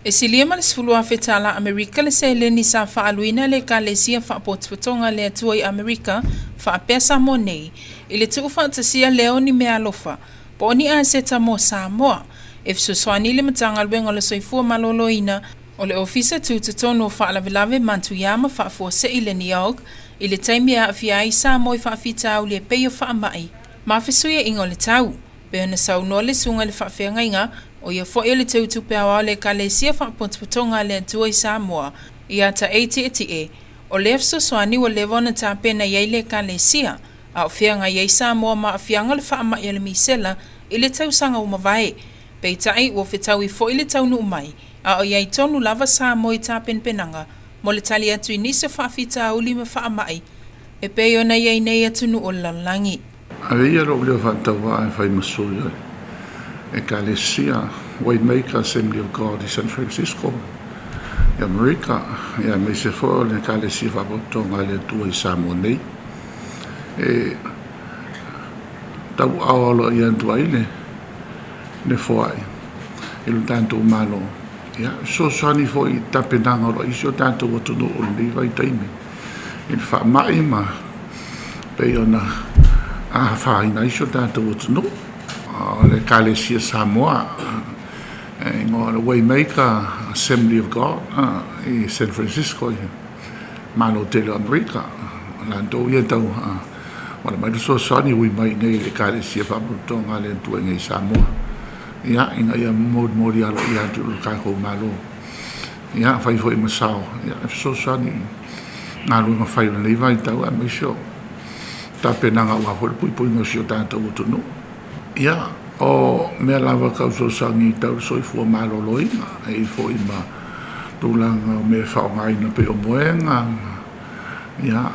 E silia ma le sifulua fetala Amerika le se le ni sa whaaluina le Ekalesia Faapotopotoga le Atua i Amerika whaapea Samoa nei. I le tuu whaatasia leo ni mea alofa. Po oni a se tamo Samoa. E fsuswani le matanga luenga le soifua maloloina o le ofisa tututonu o whaalavelave mantuyama whaafua se i le niaog i le taimi a awhiai Samoa i whaafita au le peio whaamai. Mawhisuia ingo le tau. Peo na saunoa le sunga le whaafeangainga o ia fo'i le tautupe awa le Ekalesia Faapotopotoga le Atua i Samoa i ata e o le fsuswani wa le vona tapena iai le Ekalesia a o whianga iai Samoa ma a whianga le whaamai le misela i le tausanga umawai peitai o whetau i fo'i le taunu umai a o iai tonu lava Samoa i Tapenaga mo le tali atu i nisa whaafita au lima whaamai e peo na iai nei atunu o lalangi. Avea lo leo whaatawa e whai masoi Ekalesia Waymaker Assembly of God in San Francisco i Amerika ia mai se fo le Ekalesia Faapotopotoga le Atua i Samoa nei e tau aolo ia tuai le Foai i lo tantou malo ia so sani fo i Tapenaga o lo iso tantou atunu o le vai taimi i le whaamai ma pei ona a whaina iso tantou atunu le Ekalesia Samoa ingo le Waymaker Assembly of God i San Francisco malo tele Amerika lantou ia tau wala mai so sani ui mai nei le Ekalesia Faapotopotoga le Atua i Samoa ia inga ia mori alo ia tu le kako malo ia fai foi masao ia so sani ngalu nga fai le vai tau a mai so Tapenaga wa fo pui no sio tanto utunu ia o me lava causa sangi tau soifua maloloina e foi ma tulanga me whaongai na pe o moenga ia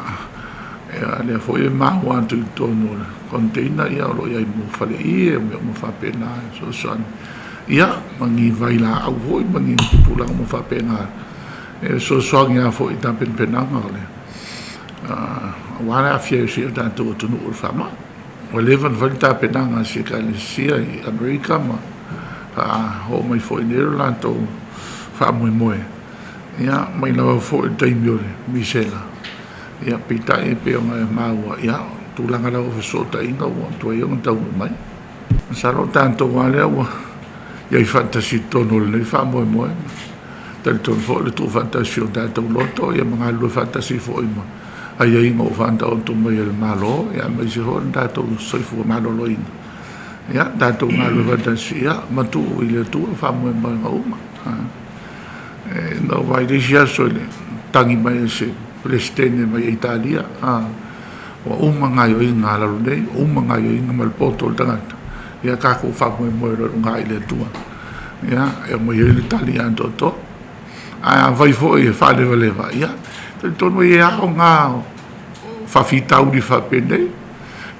e le foi ma wantu tonu container ia lo ia mo fale ia mo fa pena so san ia mangi vai la au voi mangi tulanga mo fa pena e so sangi a foi Tapenaga le wala fie si tanto tonu o fama o levan vai Tapenaga si Ekalesia i Amerika ma ho mai foi Ireland o fa moi ia mai lava foi taimi misela ia pita e pe ona maua ia tulanga la o sota inga o to ia on tau mai salo tanto wale o ia fantasy tono le fa moi tal ton fo le tu fantasy o tanto loto ia mga lo fantasy fo ima ai ai mo fanta o tu mai el malo ia mai se hon dato soi fu malo loin ia dato malo fantasy ia ma tu ile tu fa mo uma no vai disia sole tangi mai se presidente mai Italia o umanga yo inga la nei umanga yo inga mal poto tangata ia ka ko fa mo ro nga ile tu ia e mo yo Italiano to vai fo e fa le leva ia tono ia nga fa fitau di fa pende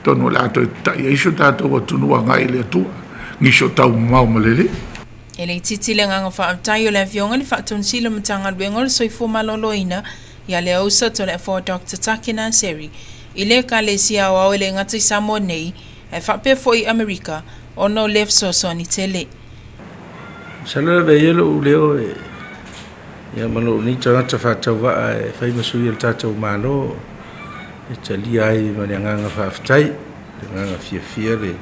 tono la to ia iso tato o tunu nga ile tu ni so tau mau malele ele titi le nga fa tayo le avion le fa ton silo mtanga luengo so ifo maloloina ya le osa to le for Dr. Takina Seri ile Ekalesia wa le ngati Samoa nei e fa pe foi America ono left so ni tele sala ve yelo leo ia malo ni tanga fa tawa e fai masu il tato malo e tali ai ma nga fa ftai nga fia le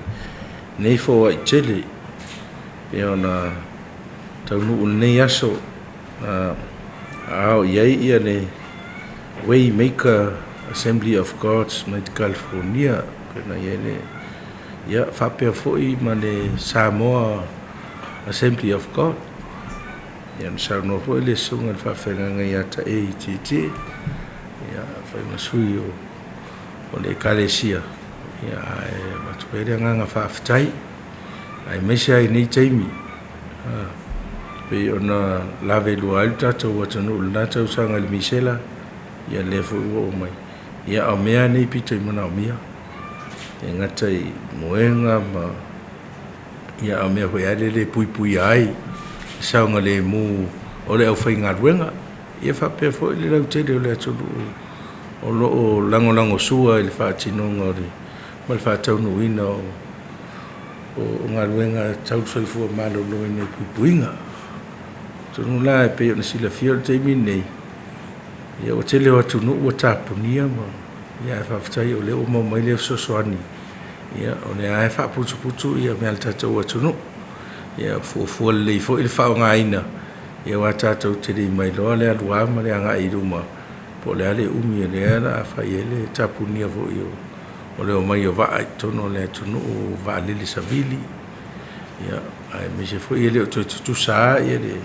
nei fo ai tele e ona taunu nei aso ia le Waymaker Assembly of God in California na yele ia fa pe foi ma le Samoa Assembly of God yang sarno foi le sunga fa fenga ia ta ia fa masuyo o le Ekalesia ia matupere nga fa ftai ai mesia ni taimi pe ona lave lo alta to watano la to sanga le misela ia le fo o mai ia o mea nei pita mana o mea e ngatai moenga ma ia o mea hoi ale le pui ai saunga le mu o le au whai ngā ruenga ia whapea fo le lau tere o le atulu o lo lango sua i le whaatinonga o le ma le whaataunu ina o ngā ruenga tau soifua malo loina puipuinga tonu la pe ona sila fia te mine ia o tele o tunu o tapunia ma ia fa ftai o le o mo mai le sosoani ia o le ai fa putu ia me alta o tunu ia fo le fo il fa ngaina ia wa tata o tele mai lo le alua ma le anga i ruma po le ale umi le ana fa ele tapunia vo io o le o mai o va tono le tunu o va le savili ia ai me se fo ele o tu sa ia le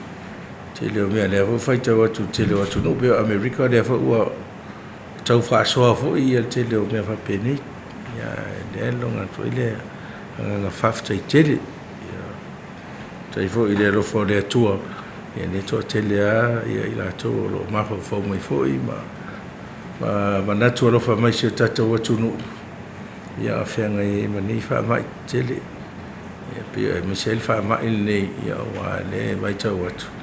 tele o me le fo fa tau tu tele o tunu be America le fo o tau fa so fo ia tele o me fa peni ia le longa to ile nga fa tele ia tai fo ile lo fo le Atua ia ne to tele a ia ila to lo ma fo mai fo i ma na to lo fa mai se tata o tunu ia fa ngai mani fa mai tele ia pe Michel fa mai le ia wa le mai tau atu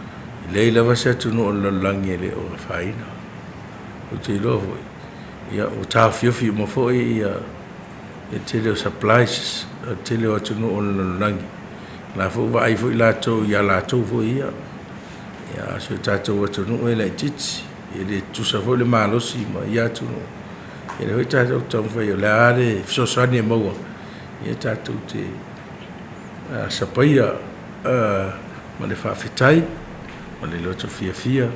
le lava se tunu o langi le o faina o te lo ia o ta fio mo fo ia e tele o supplies o tele o tunu o langi la fo vai fo la to ia la to fo ia se tata o tunu e le titi e le tu sa fo le malo si ma ia tunu e le tata o tonu fo ia le so sani mo ia tata te sa paia ma le fa fitai ma le loto fia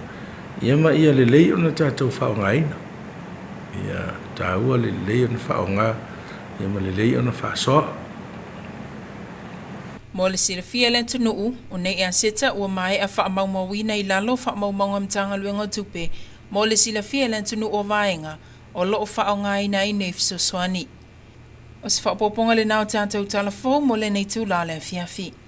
ia ma ia le lei ona tatou whaongaina ia tāua le lei ona whaonga ia ma le lei ona whaasoa Mo le silafia le tunuu o nei a seta ua mai a whaamaumawina i lalo whaamaumaunga mtanga luenga tupe mo le silafia le tunuu o vaenga o loo whaongaina i nei fisoswani. O se whaapoponga le nao tātou Tala Fou mo le nei tūla le fiafi.